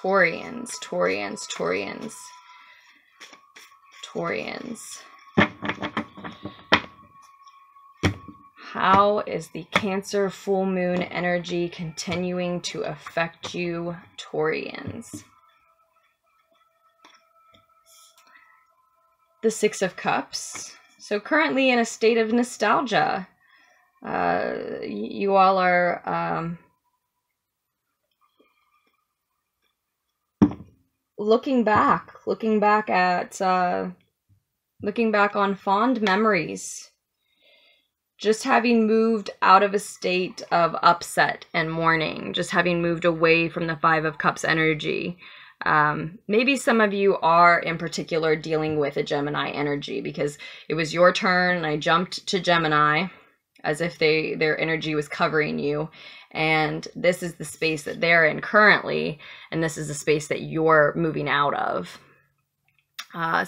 Taurians. How is the Cancer full moon energy continuing to affect you, Taurians? The Six of Cups. So currently in a state of nostalgia. You all are looking back on fond memories. Just having moved out of a state of upset and mourning, just having moved away from the Five of Cups energy. Maybe some of you are in particular dealing with a Gemini energy because it was your turn and I jumped to Gemini as if their energy was covering you. And this is the space that they're in currently, and this is the space that you're moving out of.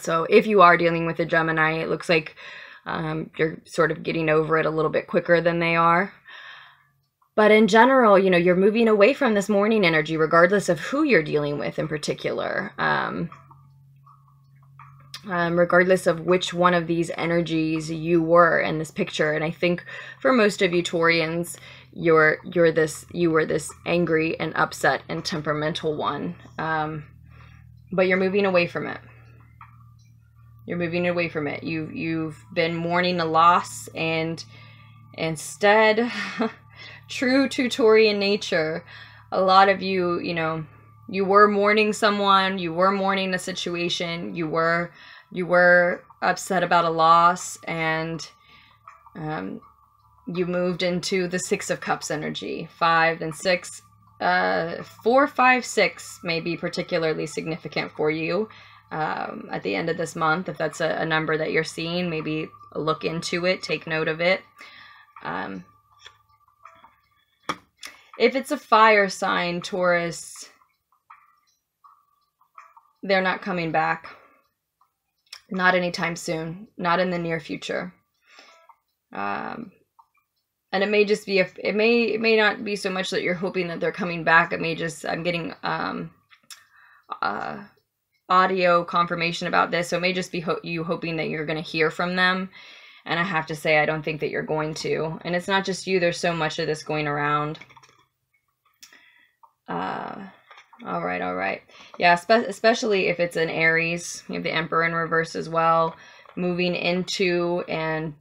So if you are dealing with a Gemini, it looks like you're sort of getting over it a little bit quicker than they are. But in general, you know, you're moving away from this morning energy, regardless of who you're dealing with in particular. Regardless of which one of these energies you were in this picture. And I think for most of you Taurians, you were this angry and upset and temperamental one. But you're moving away from it. You're moving away from it. You've been mourning a loss, and instead, true to Taurian nature, a lot of you, you know, you were mourning someone, you were mourning a situation, you were upset about a loss, and you moved into the Six of Cups energy. 5 and 6, 4, 5, 6 may be particularly significant for you. At the end of this month, if that's a number that you're seeing, maybe look into it, take note of it. If it's a fire sign, Taurus, they're not coming back. Not anytime soon. Not in the near future. And it may just be, it may not be so much that you're hoping that they're coming back. It may just, I'm getting audio confirmation about this, so it may just be you hoping that you're going to hear from them. And I have to say, I don't think that you're going to. And it's not just you, there's so much of this going around. All right. Yeah, especially if it's an Aries. You have the Emperor in reverse as well. Moving into and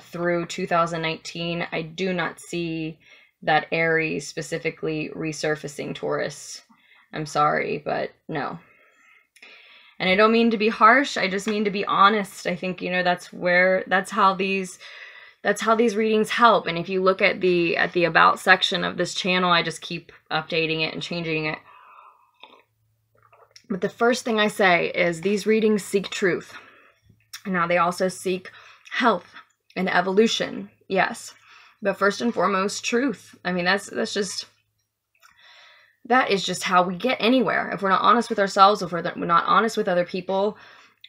through 2019, I do not see that Aries specifically resurfacing, Taurus. I'm sorry, but no. And I don't mean to be harsh, I just mean to be honest. I think, you know, that's how these readings help. And if you look at the about section of this channel, I just keep updating it and changing it. But the first thing I say is these readings seek truth. Now they also seek health and evolution, yes. But first and foremost, truth. I mean, that is just how we get anywhere. If we're not honest with ourselves, if we're not honest with other people,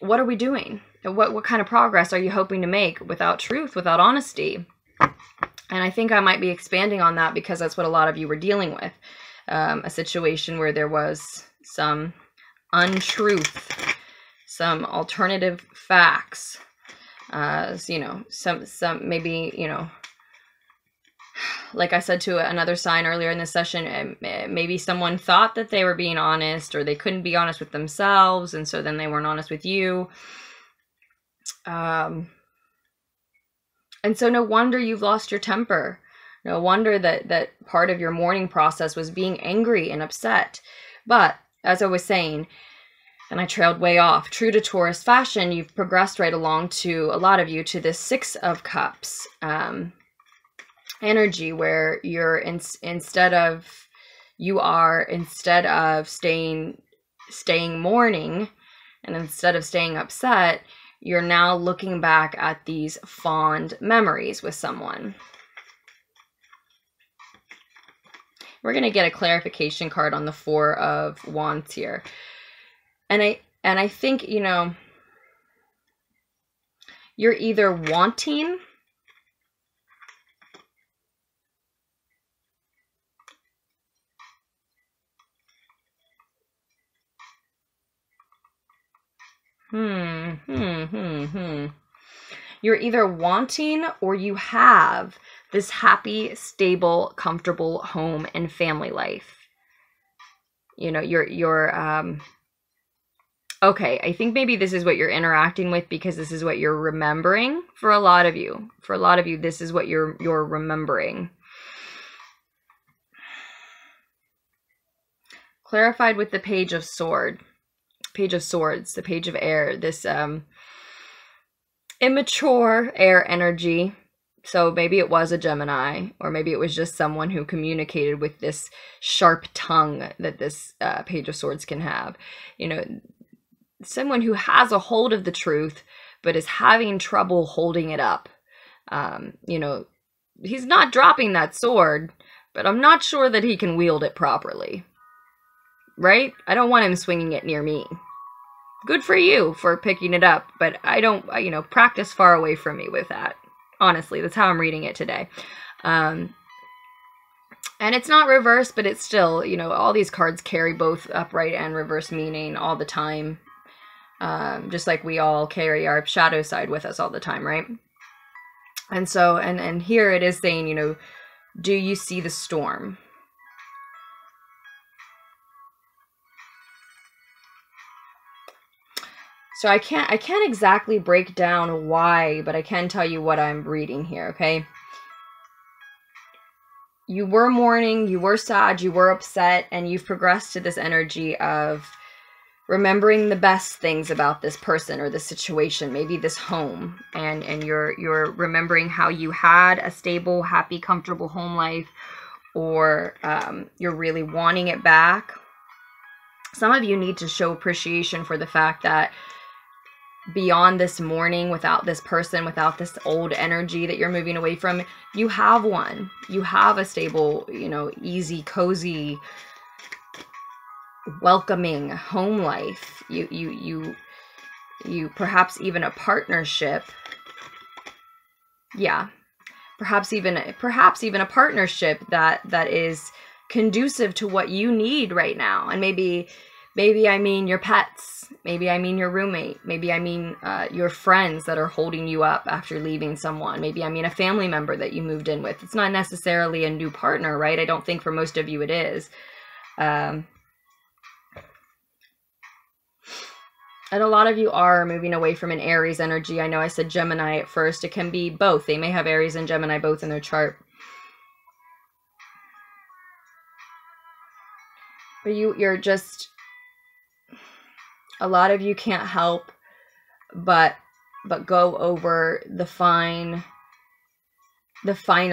what are we doing? What kind of progress are you hoping to make without truth, without honesty? And I think I might be expanding on that because that's what a lot of you were dealing with. A situation where there was some untruth, some alternative facts, you know, some maybe, you know, like I said to another sign earlier in this session, maybe someone thought that they were being honest, or they couldn't be honest with themselves, and so then they weren't honest with you. And so no wonder you've lost your temper. No wonder that part of your mourning process was being angry and upset. But as I was saying, and I trailed way off, true to Taurus fashion, you've progressed right along to, a lot of you, to this Six of Cups energy, where you're instead of staying mourning, and instead of staying upset, you're now looking back at these fond memories with someone. We're going to get a clarification card on the Four of Wands here. And I think, you know, you're either wanting You're either wanting or you have this happy, stable, comfortable home and family life. You know, okay, I think maybe this is what you're interacting with because this is what you're remembering for a lot of you. For a lot of you, this is what you're remembering. Clarified with the Page of Swords, the Page of Air, this immature air energy. So maybe it was a Gemini, or maybe it was just someone who communicated with this sharp tongue that this Page of Swords can have. You know, someone who has a hold of the truth, but is having trouble holding it up. You know, he's not dropping that sword, but I'm not sure that he can wield it properly. Right? I don't want him swinging it near me. Good for you for picking it up, but I don't, you know, practice far away from me with that. Honestly, that's how I'm reading it today. And it's not reverse, but it's still, you know, all these cards carry both upright and reverse meaning all the time. Just like we all carry our shadow side with us all the time, right? And so, and here it is saying, you know, do you see the storm? So I can't exactly break down why, but I can tell you what I'm reading here, okay? You were mourning, you were sad, you were upset, and you've progressed to this energy of remembering the best things about this person or this situation, maybe this home, and you're remembering how you had a stable, happy, comfortable home life, or you're really wanting it back. Some of you need to show appreciation for the fact that beyond this mourning, without this person, without this old energy that you're moving away from, you have one. You have a stable, you know, easy, cozy, welcoming home life. You perhaps even a partnership. Yeah. Perhaps even a partnership that is conducive to what you need right now. And maybe I mean your pets. Maybe I mean your roommate. Maybe I mean your friends that are holding you up after leaving someone. Maybe I mean a family member that you moved in with. It's not necessarily a new partner, right? I don't think for most of you it is. And a lot of you are moving away from an Aries energy. I know I said Gemini at first. It can be both. They may have Aries and Gemini both in their chart. But you're just... A lot of you can't help but go over the finer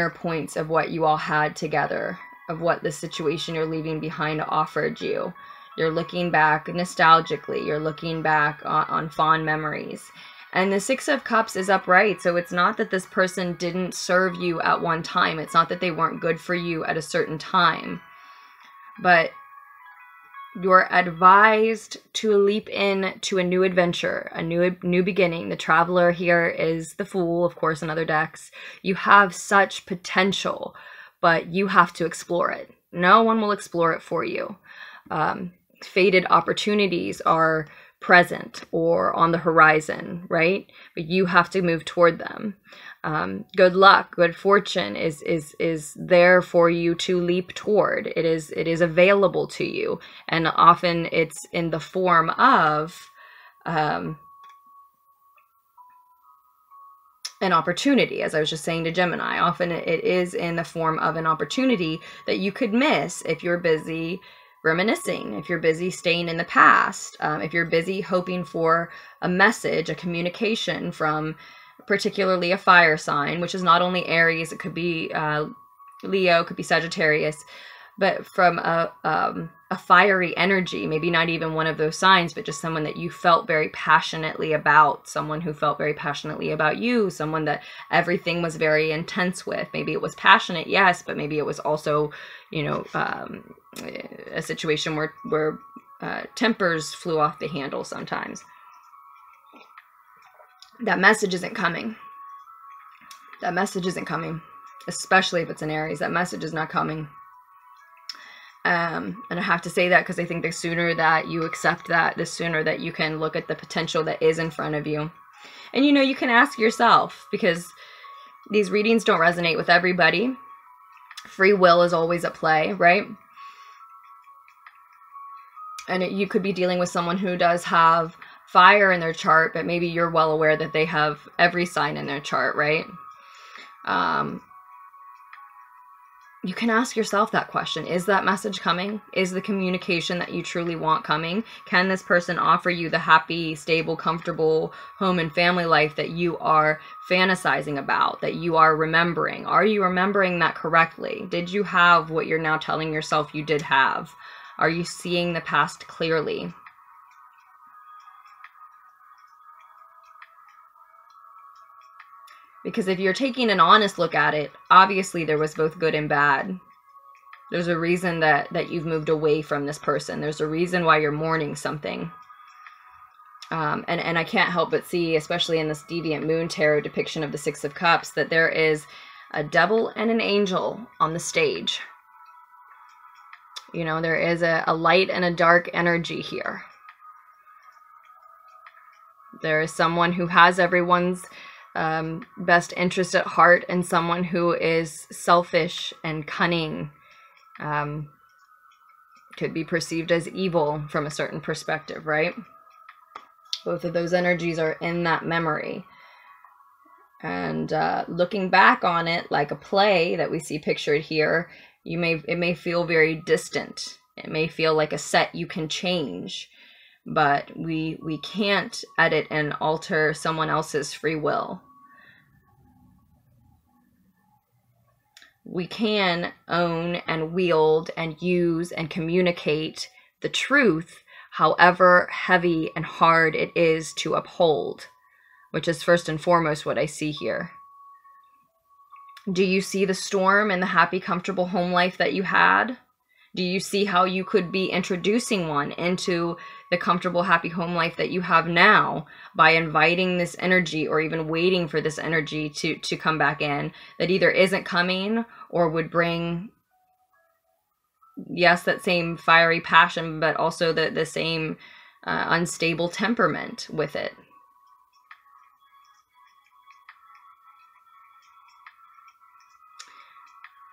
points of what you all had together, of what the situation you're leaving behind offered you. You're looking back nostalgically. You're looking back on fond memories. And the Six of Cups is upright. So it's not that this person didn't serve you at one time. It's not that they weren't good for you at a certain time. But you're advised to leap in to a new adventure, a new beginning. The Traveler here is the Fool, of course, in other decks. You have such potential, but you have to explore it. No one will explore it for you. Fated opportunities are present or on the horizon, right? But you have to move toward them. Good luck, good fortune is there for you to leap toward. It is available to you, and often it's in the form of an opportunity. As I was just saying to Gemini, often it is in the form of an opportunity that you could miss if you're busy reminiscing, if you're busy staying in the past, if you're busy hoping for a message, a communication from particularly a fire sign, which is not only Aries, it could be Leo, could be Sagittarius, but from a fiery energy, maybe not even one of those signs, but just someone that you felt very passionately about, someone who felt very passionately about you, someone that everything was very intense with. Maybe it was passionate, yes, but maybe it was also, you know, a situation where tempers flew off the handle sometimes. That message isn't coming. That message isn't coming, especially if it's an Aries. That message is not coming. And I have to say that because I think the sooner that you accept that, the sooner that you can look at the potential that is in front of you. And, you know, you can ask yourself, because these readings don't resonate with everybody. Free will is always at play, right? And you could be dealing with someone who does have fire in their chart, but maybe you're well aware that they have every sign in their chart, right? You can ask yourself that question. Is that message coming? Is the communication that you truly want coming? Can this person offer you the happy, stable, comfortable home and family life that you are fantasizing about, that you are remembering? Are you remembering that correctly? Did you have what you're now telling yourself you did have? Are you seeing the past clearly? Because if you're taking an honest look at it, obviously there was both good and bad. There's a reason that you've moved away from this person. There's a reason why you're mourning something. And I can't help but see, especially in this Deviant Moon Tarot depiction of the Six of Cups, that there is a devil and an angel on the stage. You know, there is a light and a dark energy here. There is someone who has everyone's best interest at heart, and someone who is selfish and cunning, could be perceived as evil from a certain perspective, right? Both of those energies are in that memory. And looking back on it like a play that we see pictured here, it may feel very distant. It may feel like a set you can change, but we can't edit and alter someone else's free will. We can own and wield and use and communicate the truth, however heavy and hard it is to uphold, which is first and foremost what I see here. Do you see the storm and the happy, comfortable home life that you had? Do you see how you could be introducing one into the comfortable, happy home life that you have now by inviting this energy, or even waiting for this energy to come back in, that either isn't coming or would bring, yes, that same fiery passion, but also the same unstable temperament with it?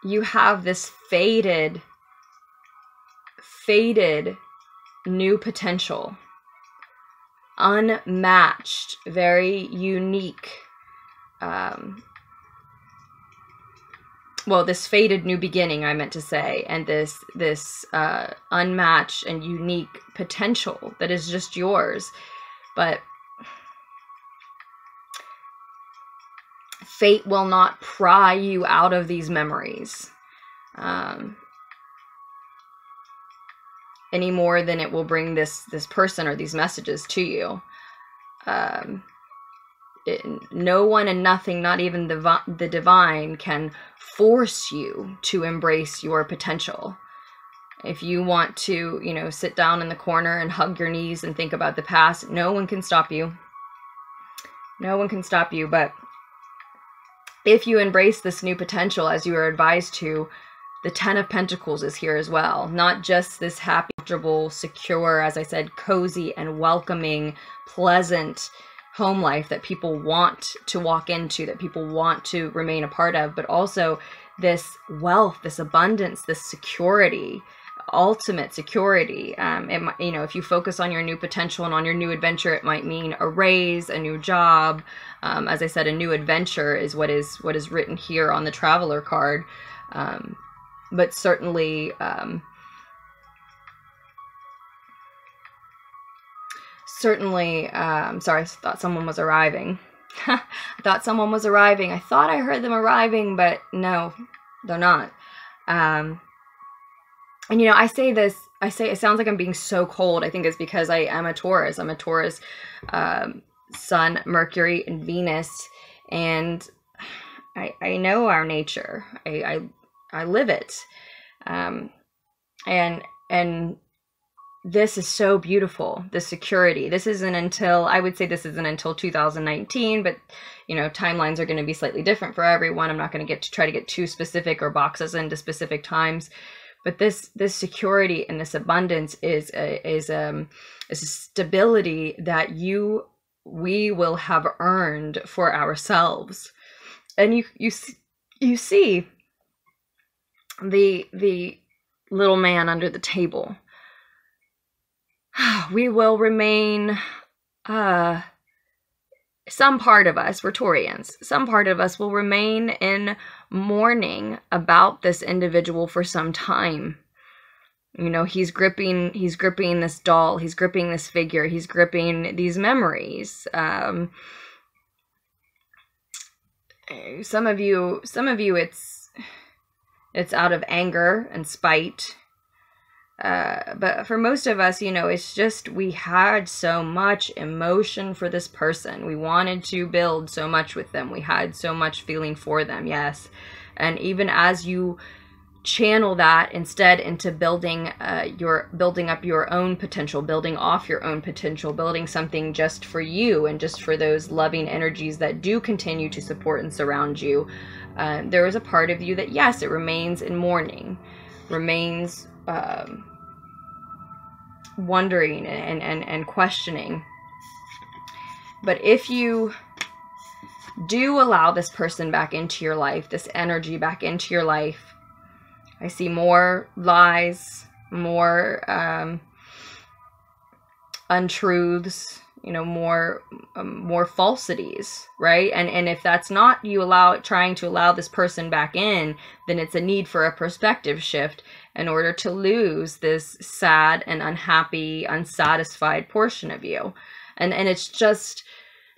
You have this faded new potential, unmatched, very unique, well, this faded new beginning, I meant to say, and this unmatched and unique potential that is just yours. But fate will not pry you out of these memories any more than it will bring this person or these messages to you. No one and nothing, not even the divine, can force you to embrace your potential. If you want to, you know, sit down in the corner and hug your knees and think about the past, no one can stop you. No one can stop you. But if you embrace this new potential as you are advised to, the Ten of Pentacles is here as well. Not just this happy, comfortable, secure, as I said, cozy and welcoming, pleasant home life that people want to walk into, that people want to remain a part of, but also this wealth, this abundance, this security, ultimate security. You know, if you focus on your new potential and on your new adventure, it might mean a raise, a new job. As I said, a new adventure is what is written here on the Traveler card. But certainly, sorry, I thought someone was arriving. I thought someone was arriving. I thought I heard them arriving, but no, they're not. And, you know, I say it sounds like I'm being so cold. I think it's because I am a Taurus. I'm a Taurus, Sun, Mercury, and Venus. And I know our nature. I live it. And this is so beautiful, the security. This isn't until, I would say this isn't until 2019, but, you know, timelines are going to be slightly different for everyone. I'm not going to try to get too specific or box us into specific times, But this security and this abundance is a stability that we will have earned for ourselves. And you see the little man under the table. We will remain, some part of us, we're Taurians, some part of us will remain in mourning about this individual for some time. You know, he's gripping this doll, he's gripping this figure, he's gripping these memories. Some of you, it's out of anger and spite. But for most of us, you know, it's just we had so much emotion for this person. We wanted to build so much with them. We had so much feeling for them, yes. And even as you channel that instead into building up your own potential, building off your own potential, building something just for you and just for those loving energies that do continue to support and surround you, there is a part of you that, yes, it remains in mourning, remains wondering and questioning. But if you do allow this person back into your life, this energy back into your life, I see more lies, more untruths, you know, more falsities, right? And if that's not you trying to allow this person back in, then it's a need for a perspective shift in order to lose this sad and unhappy, unsatisfied portion of you. And it's just,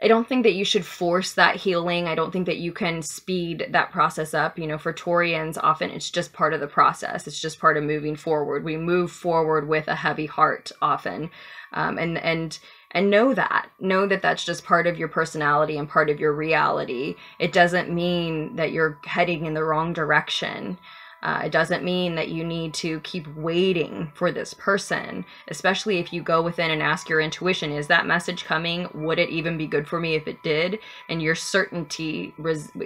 I don't think that you should force that healing. I don't think that you can speed that process up. You know, for Taurians, often it's just part of the process. It's just part of moving forward. We move forward with a heavy heart often. And know that that's just part of your personality and part of your reality. It doesn't mean that you're heading in the wrong direction. It doesn't mean that you need to keep waiting for this person, especially if you go within and ask your intuition, is that message coming? Would it even be good for me if it did? And your certainty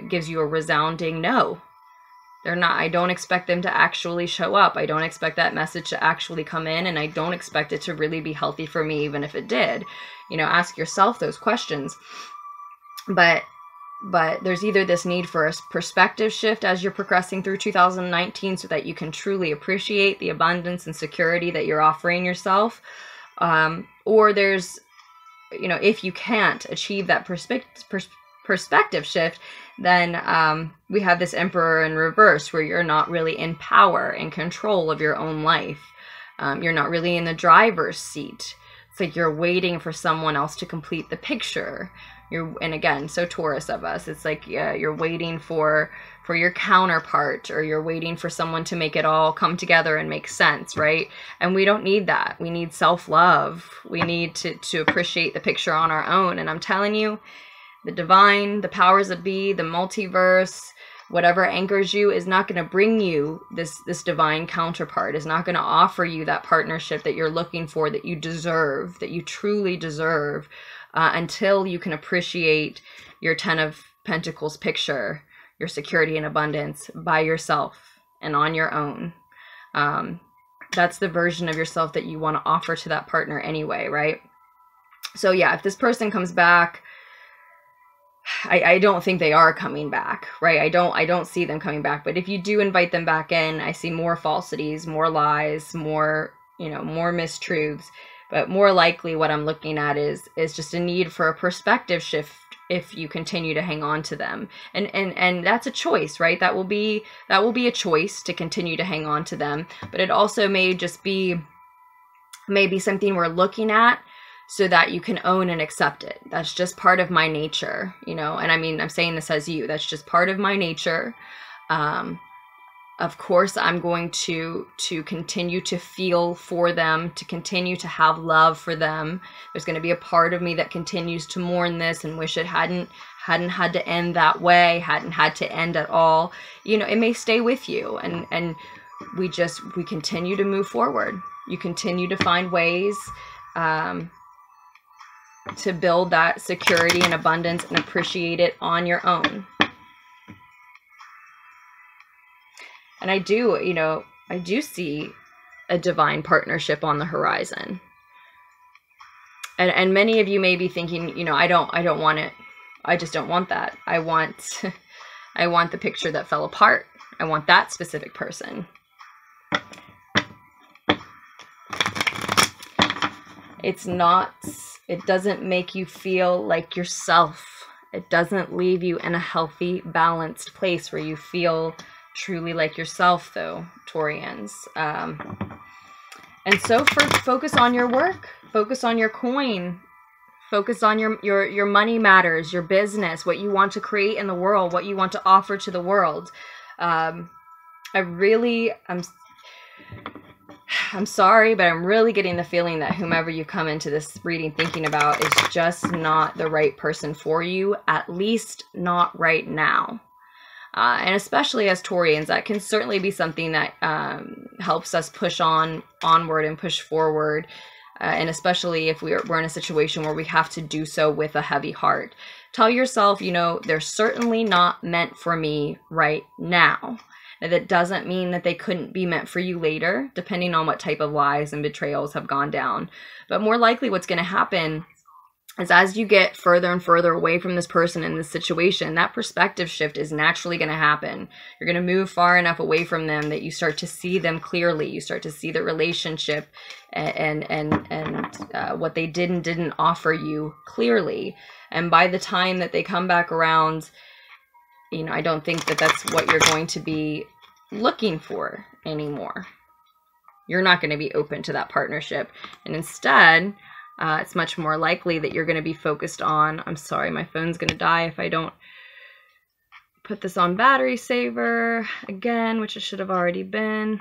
gives you a resounding no. They're not. I don't expect them to actually show up. I don't expect that message to actually come in, and I don't expect it to really be healthy for me, even if it did. You know, ask yourself those questions. But there's either this need for a perspective shift as you're progressing through 2019 so that you can truly appreciate the abundance and security that you're offering yourself. Or there's, you know, if you can't achieve that perspective shift, then we have this Emperor in reverse where you're not really in power and control of your own life. You're not really in the driver's seat. It's like you're waiting for someone else to complete the picture. And again, so Taurus of us, it's like, yeah, you're waiting for your counterpart, or you're waiting for someone to make it all come together and make sense, right? And we don't need that. We need self-love. We need to appreciate the picture on our own. And I'm telling you, the divine, the powers that be, the multiverse, whatever anchors you is not going to bring you this divine counterpart, is not going to offer you that partnership that you're looking for, that you deserve, that you truly deserve, until you can appreciate your 10 of Pentacles picture, your security and abundance by yourself and on your own. That's the version of yourself that you want to offer to that partner anyway, right? So yeah, if this person comes back, I don't think they are coming back, right? I don't see them coming back. But if you do invite them back in, I see more falsities, more lies, more, you know, more mistruths. But more likely what I'm looking at is just a need for a perspective shift if you continue to hang on to them. And that's a choice, right? That will be a choice to continue to hang on to them. But it also may just be maybe something we're looking at so that you can own and accept it. That's just part of my nature, you know? And I mean, I'm saying this as you, that's just part of my nature. Of course, I'm going to continue to feel for them, to continue to have love for them. There's going to be a part of me that continues to mourn this and wish it hadn't had to end that way, hadn't had to end at all. You know, it may stay with you, and we continue to move forward. You continue to find ways to build that security and abundance and appreciate it on your own. And I do, you know, I do see a divine partnership on the horizon. And many of you may be thinking, you know, I don't want it. I just don't want that. I want the picture that fell apart. I want that specific person. It doesn't make you feel like yourself. It doesn't leave you in a healthy, balanced place where you feel truly like yourself, though, Taurians. And so focus on your work, focus on your coin, focus on your money matters, your business, what you want to create in the world, what you want to offer to the world. I'm sorry, but I'm really getting the feeling that whomever you come into this reading thinking about is just not the right person for you, at least not right now. And especially as Taurians, that can certainly be something that helps us push onward and push forward. And especially if we're in a situation where we have to do so with a heavy heart. Tell yourself, you know, they're certainly not meant for me right now. And that doesn't mean that they couldn't be meant for you later, depending on what type of lies and betrayals have gone down. But more likely what's going to happen is as you get further and further away from this person in this situation, that perspective shift is naturally going to happen. You're going to move far enough away from them that you start to see them clearly. You start to see the relationship and what they did and didn't offer you clearly. And by the time that they come back around, you know, I don't think that that's what you're going to be looking for anymore. You're not going to be open to that partnership. And instead, it's much more likely that you're going to be focused on, I'm sorry, my phone's going to die if I don't put this on battery saver again, which it should have already been.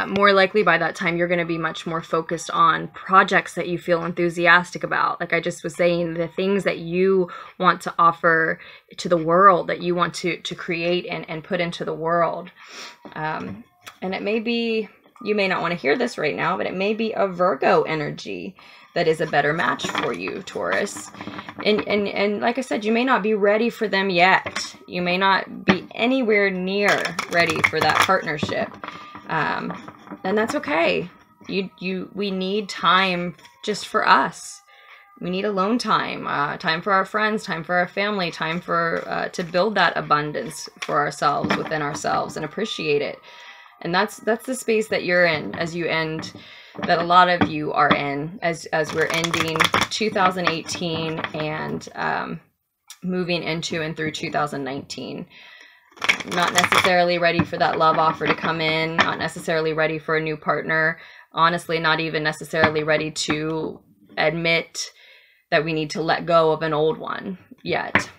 More likely by that time, you're going to be much more focused on projects that you feel enthusiastic about. Like I just was saying, the things that you want to offer to the world, that you want to create and put into the world. And it may be, you may not want to hear this right now, but it may be a Virgo energy that is a better match for you, Taurus. And like I said, you may not be ready for them yet. You may not be anywhere near ready for that partnership. And that's okay. We need time just for us. We need alone time, time for our friends, time for our family, time for, to build that abundance for ourselves, within ourselves, and appreciate it. And that's the space that you're in as you end, that a lot of you are in as we're ending 2018 and, moving into and through 2019. Not necessarily ready for that love offer to come in, not necessarily ready for a new partner, honestly, not even necessarily ready to admit that we need to let go of an old one yet.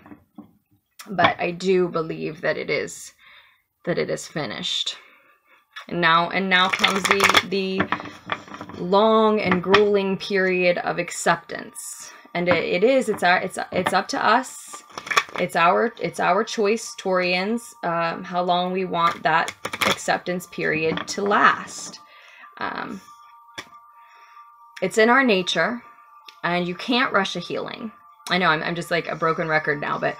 But I do believe that it is finished. And now comes the long and grueling period of acceptance. And it's up to us. It's our choice, Taurians, how long we want that acceptance period to last. It's in our nature, and you can't rush a healing. I know I'm just like a broken record now, but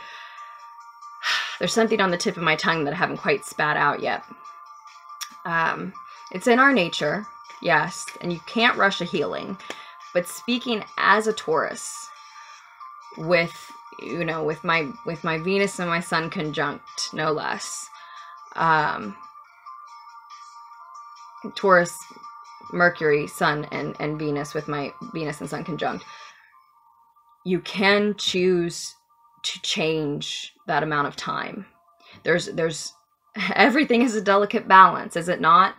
there's something on the tip of my tongue that I haven't quite spat out yet. It's in our nature, yes, and you can't rush a healing. But speaking as a Taurus, with my Venus and my Sun conjunct, no less. Taurus, Mercury, Sun, and Venus, with my Venus and Sun conjunct. You can choose to change that amount of time. There's everything is a delicate balance, is it not?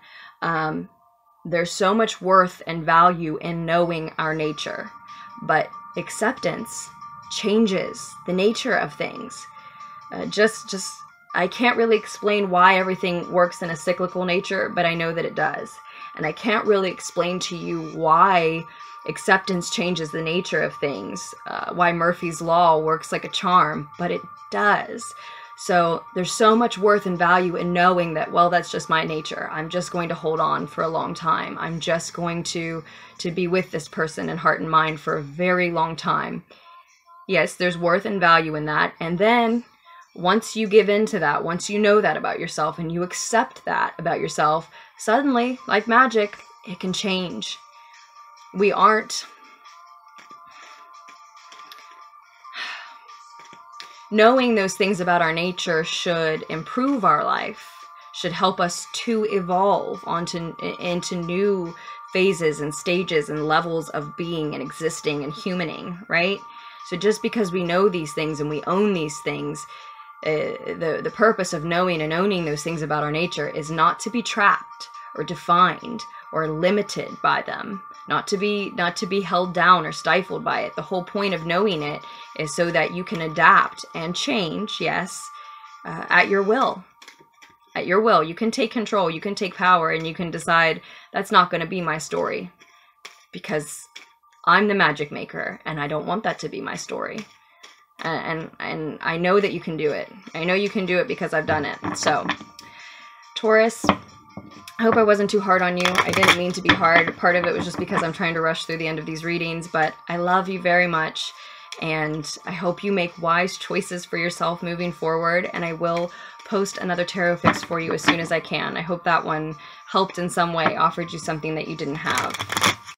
There's so much worth and value in knowing our nature, but acceptance changes the nature of things. I can't really explain why everything works in a cyclical nature, but I know that it does. And I can't really explain to you why acceptance changes the nature of things, why Murphy's Law works like a charm, but it does. So there's so much worth and value in knowing that, well, that's just my nature. I'm just going to hold on for a long time. I'm just going to be with this person in heart and mind for a very long time. Yes, there's worth and value in that. And then once you give in to that, once you know that about yourself and you accept that about yourself, suddenly, like magic, it can change. We aren't... Knowing those things about our nature should improve our life, should help us to evolve into new phases and stages and levels of being and existing and humaning, right? So just because we know these things and we own these things, the purpose of knowing and owning those things about our nature is not to be trapped or defined or limited by them, not to be held down or stifled by it. The whole point of knowing it is so that you can adapt and change, yes, at your will. At your will. You can take control, you can take power, and you can decide that's not going to be my story because I'm the magic maker and I don't want that to be my story. And I know that you can do it. I know you can do it because I've done it. So, Taurus, I hope I wasn't too hard on you. I didn't mean to be hard. Part of it was just because I'm trying to rush through the end of these readings, but I love you very much, and I hope you make wise choices for yourself moving forward, and I will post another tarot fix for you as soon as I can. I hope that one helped in some way, offered you something that you didn't have.